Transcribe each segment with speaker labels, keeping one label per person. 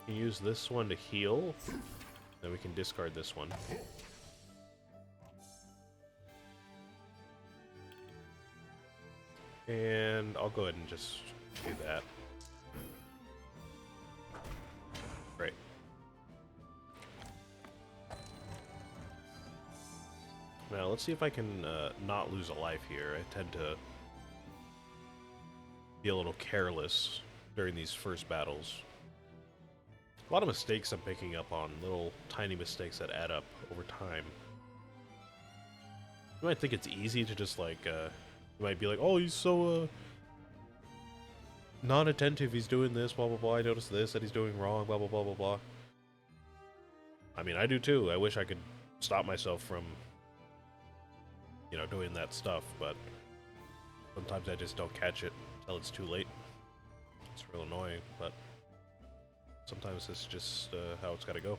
Speaker 1: We can use this one to heal. Then we can discard this one. And I'll go ahead and just do that. Great. Now, let's see if I can not lose a life here. I tend to be a little careless during these first battles. A lot of mistakes I'm picking up on, little tiny mistakes that add up over time. You might think it's easy to just like, you might be like, oh, he's so non-attentive, he's doing this, blah blah blah, I noticed this that he's doing wrong, blah blah blah blah blah. I mean, I do too. I wish I could stop myself from, you know, doing that stuff, but sometimes I just don't catch it until it's too late. It's real annoying, but sometimes it's just how it's gotta go.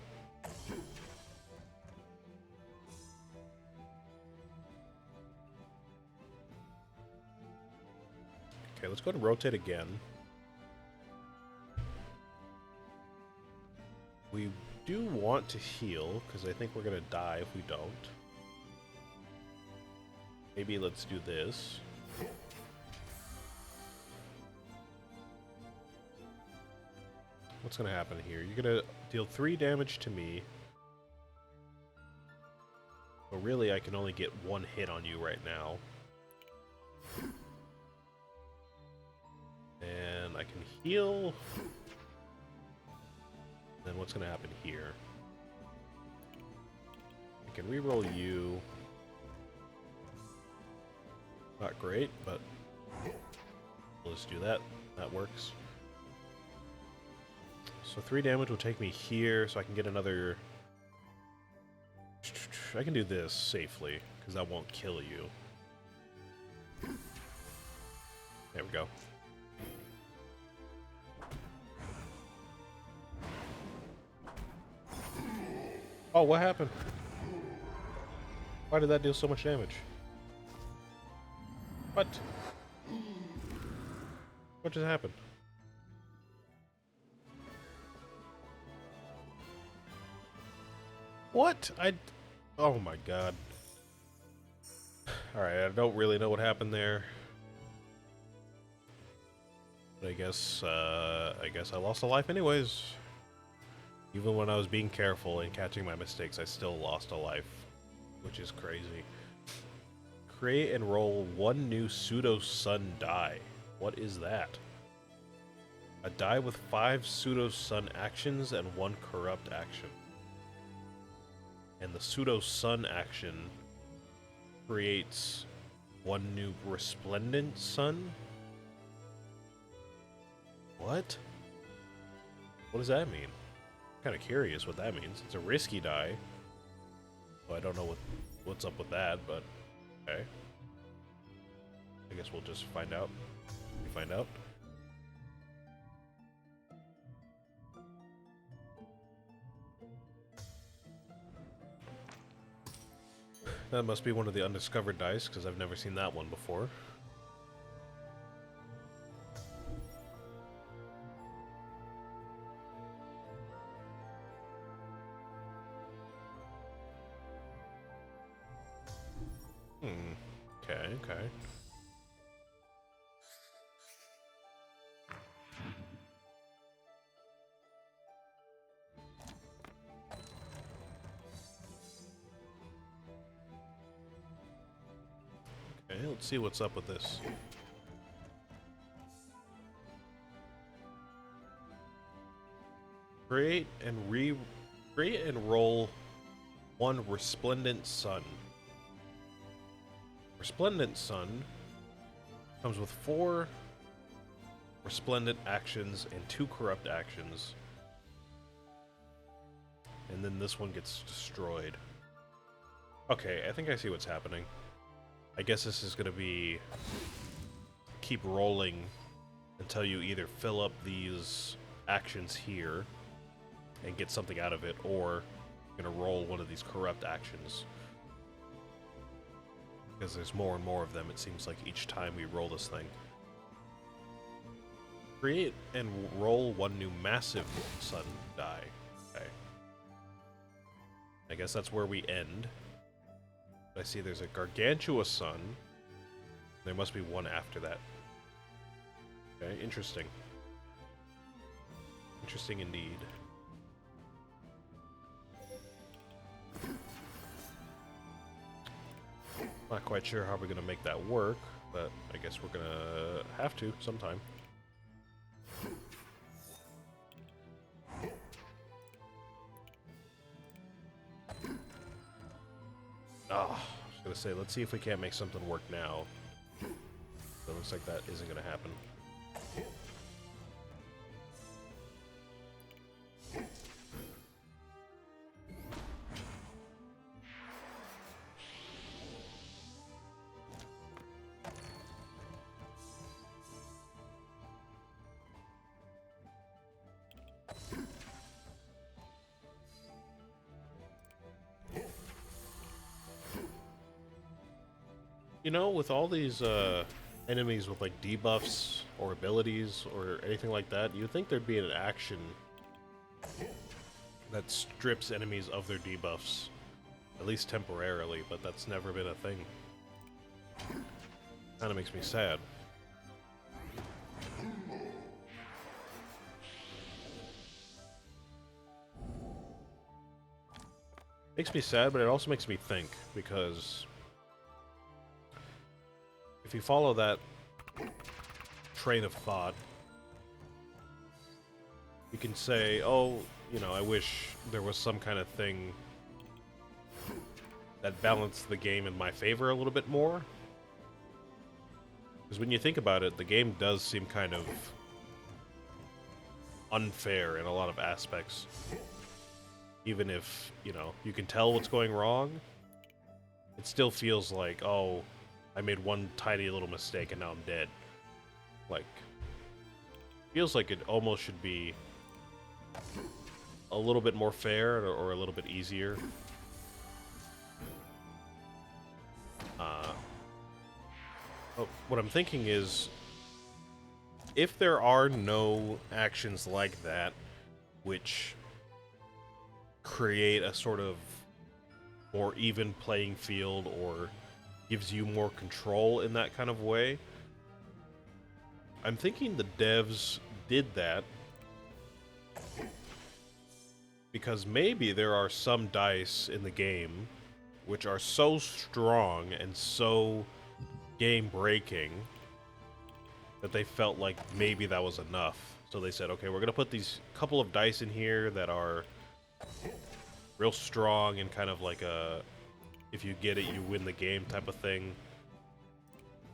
Speaker 1: Okay, let's go and rotate again. We do want to heal, because I think we're gonna die if we don't. Maybe let's do this. What's gonna happen here? You're gonna deal 3 damage to me. But really, I can only get 1 hit on you right now. And I can heal. Then what's gonna happen here? I can reroll you. Not great, but we'll just do that. That works. So 3 damage will take me here, so I can get another... I can do this safely, because that won't kill you. There we go. Oh, what happened? Why did that deal so much damage? What? What just happened? What? Oh my god. Alright, I don't really know what happened there. But I guess I lost a life anyways. Even when I was being careful and catching my mistakes, I still lost a life. Which is crazy. Create and roll 1 new pseudo-sun die. What is that? A die with 5 pseudo-sun actions and 1 corrupt action. And the pseudo-sun action creates 1 new resplendent sun? What? What does that mean? I'm kind of curious what that means. It's a risky die. So I don't know what's up with that, but okay. I guess we'll just find out. We find out. That must be one of the undiscovered dice, because I've never seen that one before. Okay, okay. Okay, let's see what's up with this. Create and roll 1 resplendent sun. Resplendent sun comes with 4 resplendent actions and 2 corrupt actions. And then this one gets destroyed. Okay, I think I see what's happening. I guess this is gonna be keep rolling until you either fill up these actions here and get something out of it, or you're gonna roll one of these corrupt actions. Because there's more and more of them, it seems like, each time we roll this thing. Create and roll one new massive sun die. Okay. I guess that's where we end. I see there's a gargantuous sun. There must be one after that. Okay, interesting. Interesting indeed. Not quite sure how we're gonna make that work, but I guess we're gonna have to sometime. Ah, I was gonna say, let's see if we can't make something work now. It looks like that isn't gonna happen. You know, with all these enemies with like debuffs or abilities or anything like that, you'd think there'd be an action that strips enemies of their debuffs, at least temporarily, but that's never been a thing. Kinda makes me sad. Makes me sad, but it also makes me think, because if you follow that train of thought, you can say, oh, you know, I wish there was some kind of thing that balanced the game in my favor a little bit more. Because when you think about it, the game does seem kind of unfair in a lot of aspects. Even if, you know, you can tell what's going wrong, it still feels like, oh, I made one tiny little mistake and now I'm dead. Like, feels like it almost should be a little bit more fair or a little bit easier. What I'm thinking is, if there are no actions like that which create a sort of more even playing field or gives you more control in that kind of way, I'm thinking the devs did that because maybe there are some dice in the game which are so strong and so game-breaking that they felt like maybe that was enough. So they said, okay, we're going to put these couple of dice in here that are real strong and kind of like a, if you get it, you win the game type of thing.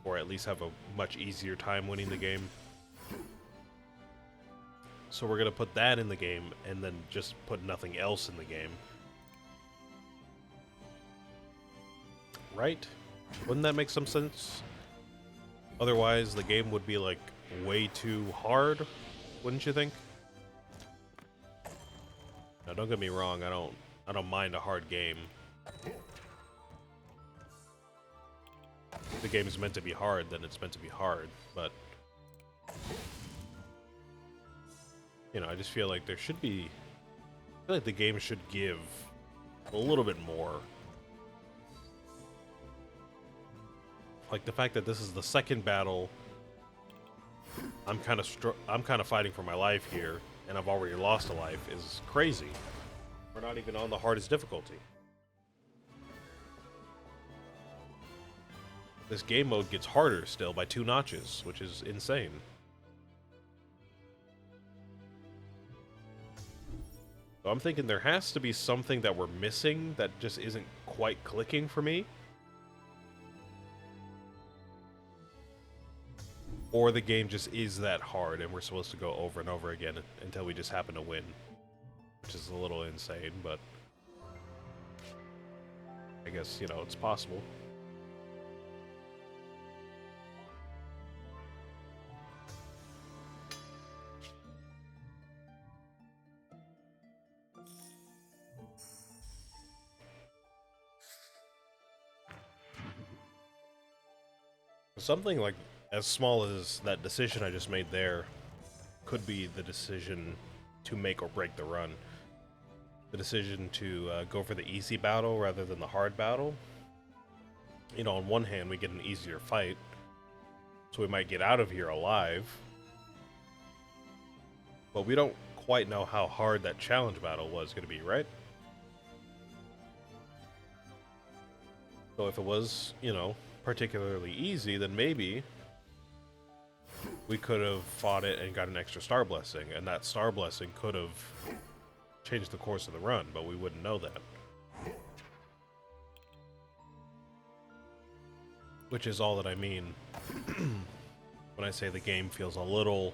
Speaker 1: Or at least have a much easier time winning the game. So we're going to put that in the game and then just put nothing else in the game. Right? Wouldn't that make some sense? Otherwise, the game would be, like, way too hard, wouldn't you think? Now, don't get me wrong, I don't mind a hard game. If the game is meant to be hard, then it's meant to be hard, but you know, I just feel like there should be, I feel like the game should give a little bit more. Like the fact that this is the second battle, I'm kind of fighting for my life here, and I've already lost a life is crazy. We're not even on the hardest difficulty. This game mode gets harder still by 2 notches, which is insane. So I'm thinking there has to be something that we're missing that just isn't quite clicking for me. Or the game just is that hard and we're supposed to go over and over again until we just happen to win. Which is a little insane, but I guess, you know, it's possible. Something like as small as that decision I just made there could be the decision to make or break the run. The decision to go for the easy battle rather than the hard battle. You know, on one hand, we get an easier fight, so we might get out of here alive, but we don't quite know how hard that challenge battle was going to be, right? So if it was, you know, particularly easy, then maybe we could have fought it and got an extra star blessing, and that star blessing could have changed the course of the run, but we wouldn't know that. Which is all that I mean when I say the game feels a little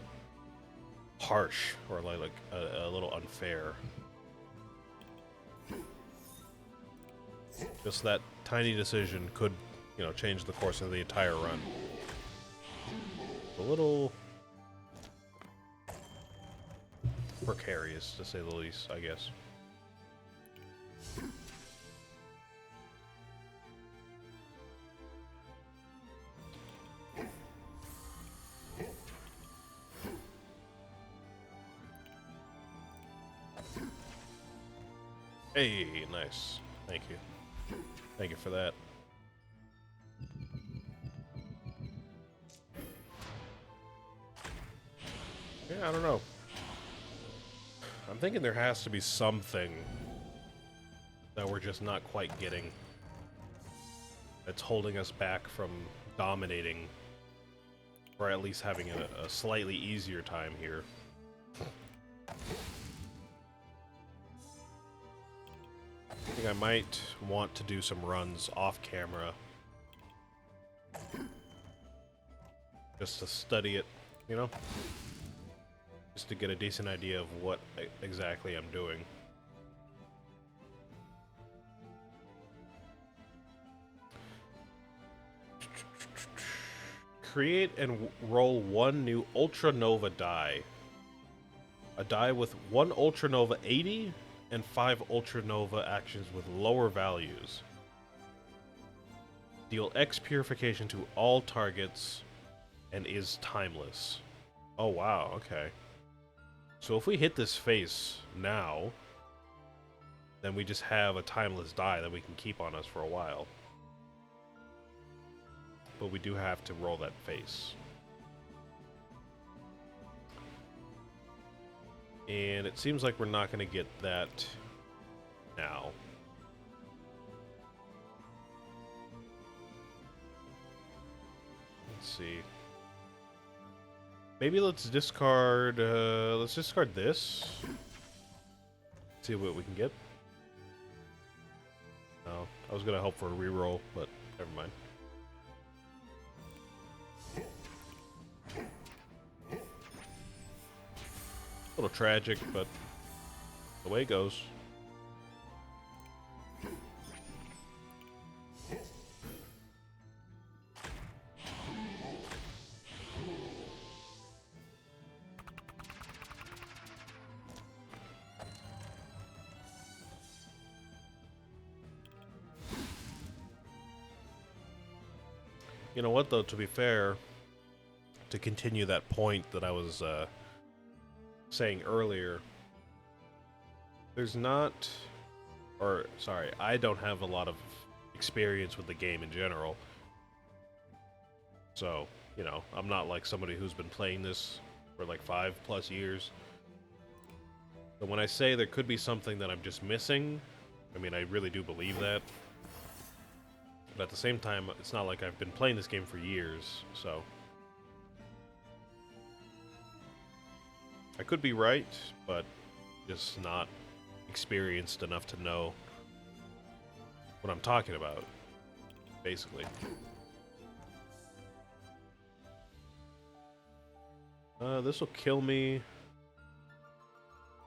Speaker 1: harsh or like a little unfair. Just that tiny decision could, you know, change the course of the entire run. A little precarious, to say the least, I guess. Hey, nice. Thank you. Thank you for that. Yeah, I don't know. I'm thinking there has to be something that we're just not quite getting that's holding us back from dominating, or at least having a slightly easier time here. I think I might want to do some runs off camera just to study it, you know? Just to get a decent idea of what exactly I'm doing. Create and roll one new Ultra Nova die. A die with one Ultra Nova 80 and 5 Ultra Nova actions with lower values. Deal X purification to all targets and is timeless. Oh wow, okay. So if we hit this face now, then we just have a timeless die that we can keep on us for a while. But we do have to roll that face. And it seems like we're not going to get that now. Let's see. Maybe let's discard this. See what we can get. No, I was gonna hope for a reroll, but never mind. A little tragic, but the way it goes. You know what, though, to be fair, to continue that point that I was saying earlier, there's not, or sorry, I don't have a lot of experience with the game in general. So, you know, I'm not like somebody who's been playing this for like 5+ years. But when I say there could be something that I'm just missing, I mean, I really do believe that. But at the same time, it's not like I've been playing this game for years, so I could be right, but just not experienced enough to know what I'm talking about, basically. This will kill me.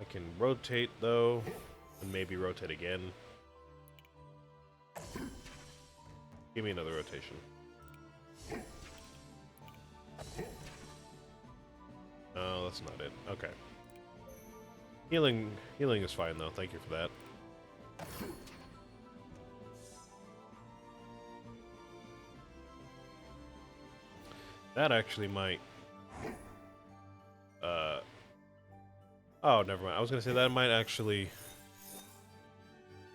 Speaker 1: I can rotate, though, and maybe rotate again. Give me another rotation. No, that's not it. Okay. Healing is fine, though. Thank you for that. That actually might Oh, never mind. I was gonna say that might actually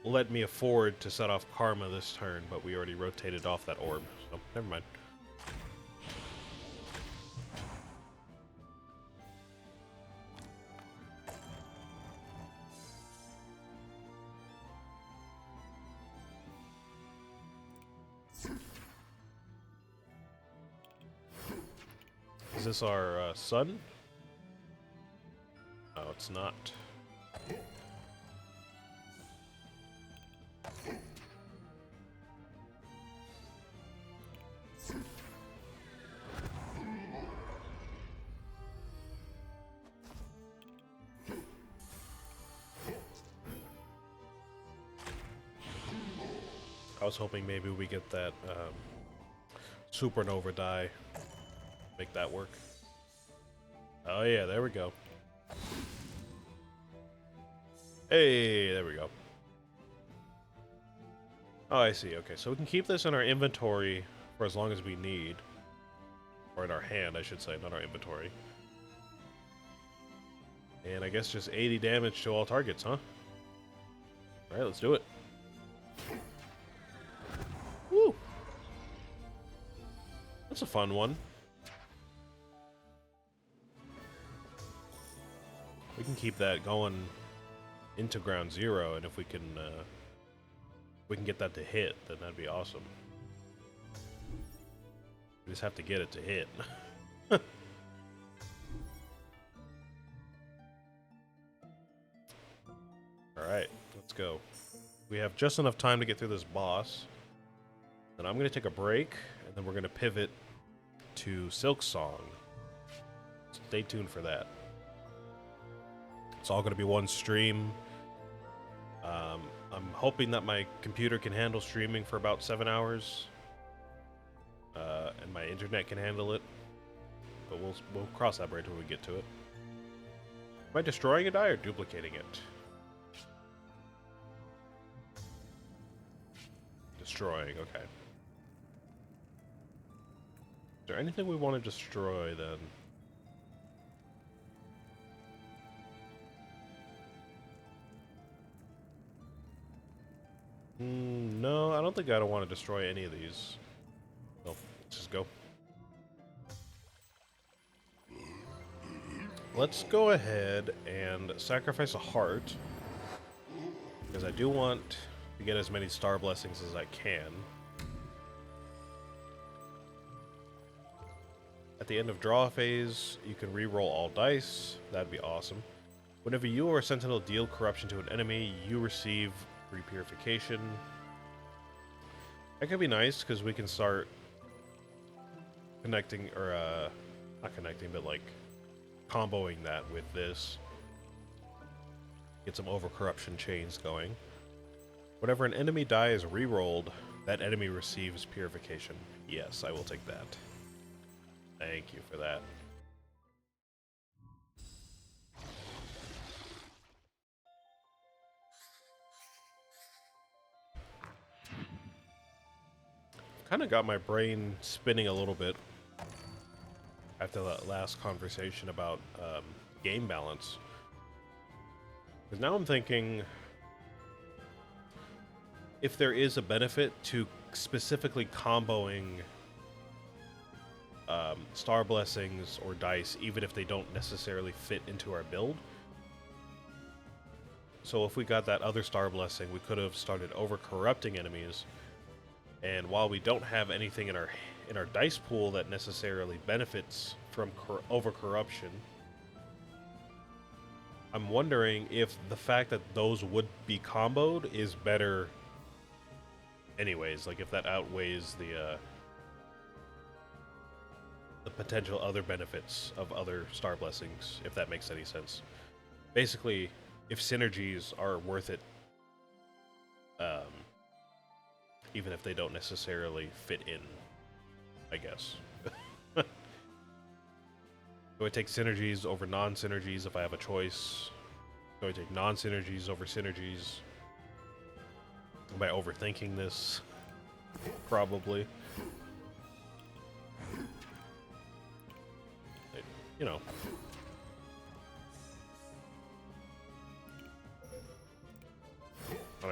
Speaker 1: let me afford to set off Karma this turn, but we already rotated off that orb, so never mind. Is this our sun? No, it's not. I was hoping maybe we get that supernova die. Make that work. Oh yeah, there we go. Hey, there we go. Oh, I see. Okay, so we can keep this in our inventory for as long as we need. Or in our hand, I should say, not our inventory. And I guess just 80 damage to all targets, huh? Alright, let's do it. Woo! That's a fun one. We can keep that going into ground zero, and if we can get that to hit, then that'd be awesome. We just have to get it to hit. Alright, let's go. We have just enough time to get through this boss. Then I'm going to take a break, and then we're going to pivot to Silk Song. Stay tuned for that. It's all going to be one stream. I'm hoping that my computer can handle streaming for about 7 hours. And my internet can handle it. But we'll cross that bridge when we get to it. Am I destroying a die or duplicating it? Destroying, okay. Is there anything we want to destroy then? No, I don't think I don't want to destroy any of these. So, let's just go. Let's go ahead and sacrifice a heart. Because I do want to get as many star blessings as I can. At the end of draw phase, you can re-roll all dice. That'd be awesome. Whenever you or a sentinel deal corruption to an enemy, you receive repurification. That could be nice because we can start connecting, or not connecting, but like comboing that with this. Get some over-corruption chains going. Whenever an enemy die is re-rolled, that enemy receives purification. Yes, I will take that. Thank you for that. Kind of got my brain spinning a little bit after that last conversation about game balance. Because now I'm thinking, if there is a benefit to specifically comboing star blessings or dice, even if they don't necessarily fit into our build. So if we got that other star blessing, we could have started over-corrupting enemies. And while we don't have anything in our dice pool that necessarily benefits from over-corruption, I'm wondering if the fact that those would be comboed is better anyways, like if that outweighs the potential other benefits of other star blessings, if that makes any sense. Basically, if synergies are worth it, even if they don't necessarily fit in, I guess. Do I take synergies over non-synergies if I have a choice? Do I take non-synergies over synergies? Am I overthinking this? Probably. You know.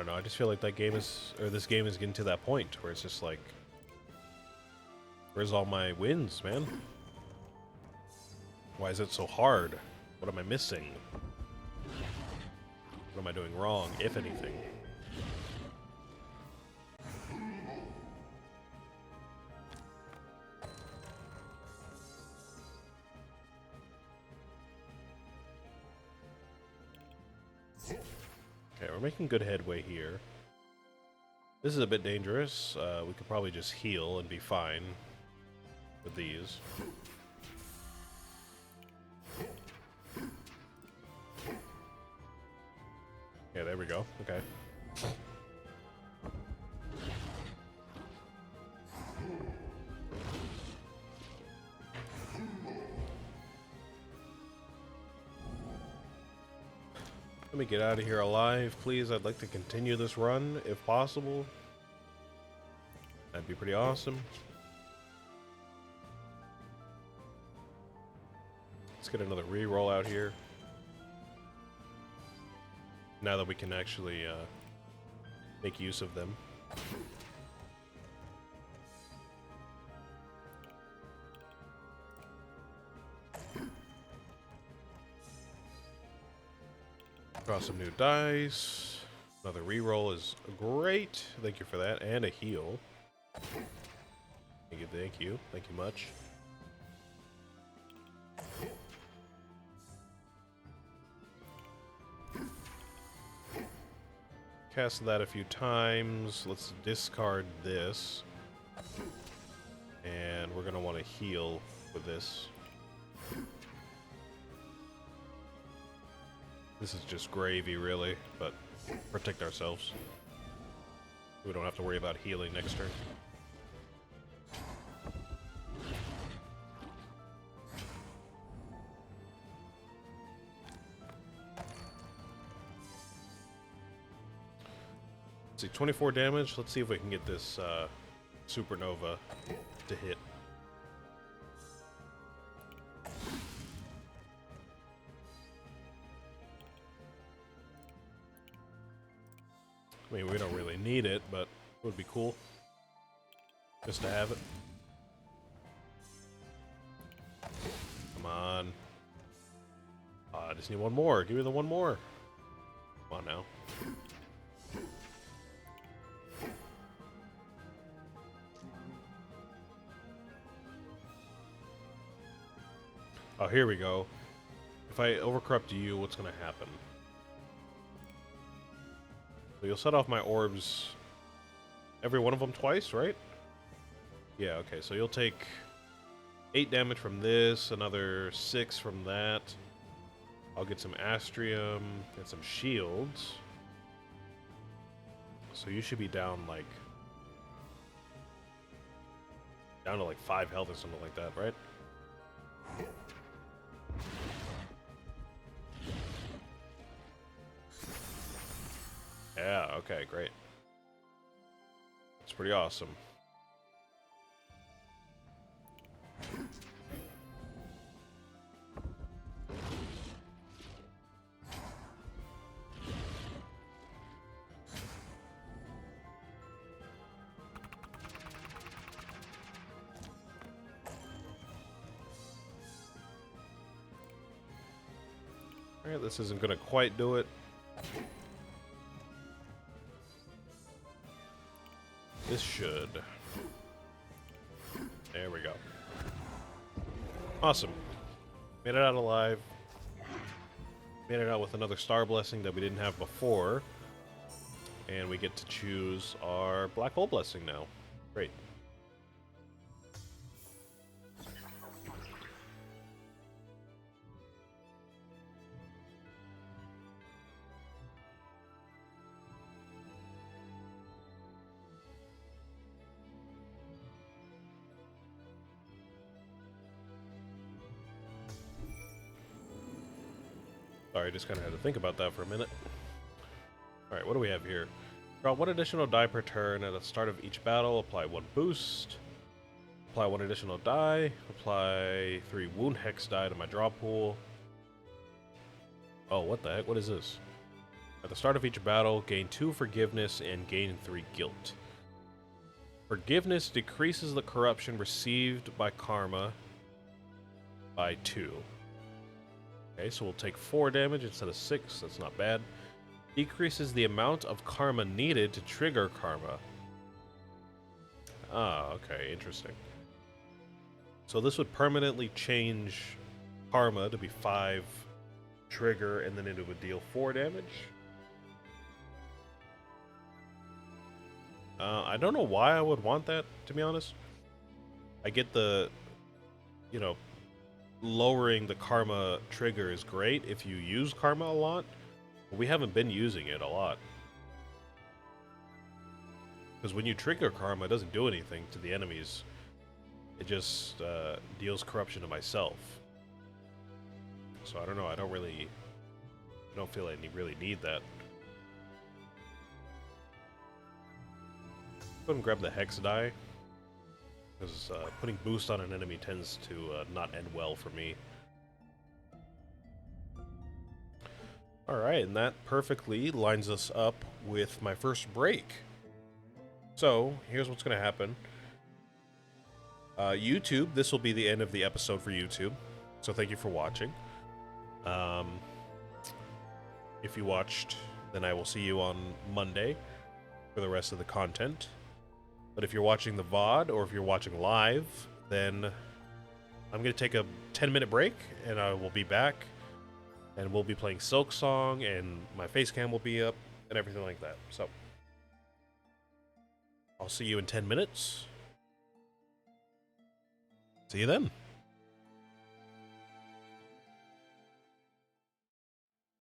Speaker 1: know. I just feel like that game is, or this game is getting to that point where it's just like, where's all my wins, man? Why is it so hard? What am I missing? What am I doing wrong, if anything? Okay, we're making good headway here. This is a bit dangerous. We could probably just heal and be fine with these. Yeah, there we go. Okay. Let me get out of here alive, please. I'd like to continue this run, if possible. That'd be pretty awesome. Let's get another re-roll out here. Now that we can actually make use of them. Draw some new dice. Another reroll is great. Thank you for that. And a heal. Thank you, thank you. Thank you much. Cast that a few times. Let's discard this. And we're going to want to heal with this. This is just gravy, really, but protect ourselves. We don't have to worry about healing next turn. Let's see, 24 damage. Let's see if we can get this supernova to hit. I mean, we don't really need it, but it would be cool just to have it. Come on. I just need one more. Give me the one more. Come on now. Oh, here we go. If I overcorrupt you, what's going to happen? So you'll set off my orbs, every one of them twice, right? Yeah, okay, so you'll take 8 damage from this, another 6 from that. I'll get some Astrea and some shields. So you should be down to like 5 health or something like that, right? Yeah, okay, great. That's pretty awesome. Alright, this isn't gonna quite do it. This should. There we go. Awesome. Made it out alive. Made it out with another star blessing that we didn't have before. And we get to choose our black hole blessing now. Great. Sorry, I just kind of had to think about that for a minute. Alright, what do we have here? Draw 1 additional die per turn at the start of each battle. Apply 1 boost. Apply 1 additional die. Apply 3 wound hex die to my draw pool. Oh, what the heck? What is this? At the start of each battle, gain 2 forgiveness and gain 3 guilt. Forgiveness decreases the corruption received by karma by 2. Okay, so we'll take 4 damage instead of 6. That's not bad. Decreases the amount of karma needed to trigger karma. Ah, okay, interesting. So this would permanently change karma to be 5 trigger, and then it would deal 4 damage. I don't know why I would want that, to be honest. I get the, you know, lowering the karma trigger is great if you use karma a lot. But we haven't been using it a lot. Because when you trigger karma, it doesn't do anything to the enemies. It just deals corruption to myself. So I don't know, I don't feel I really need that. Go ahead and grab the Hex die, because putting boost on an enemy tends to not end well for me. Alright, and that perfectly lines us up with my first break. So, here's what's going to happen. YouTube, this will be the end of the episode for YouTube, so thank you for watching. If you watched, then I will see you on Monday for the rest of the content. But if you're watching the VOD, or if you're watching live, then I'm going to take a 10-minute break, and I will be back, and we'll be playing Silk Song, and my face cam will be up, and everything like that. So, I'll see you in 10 minutes. See you then.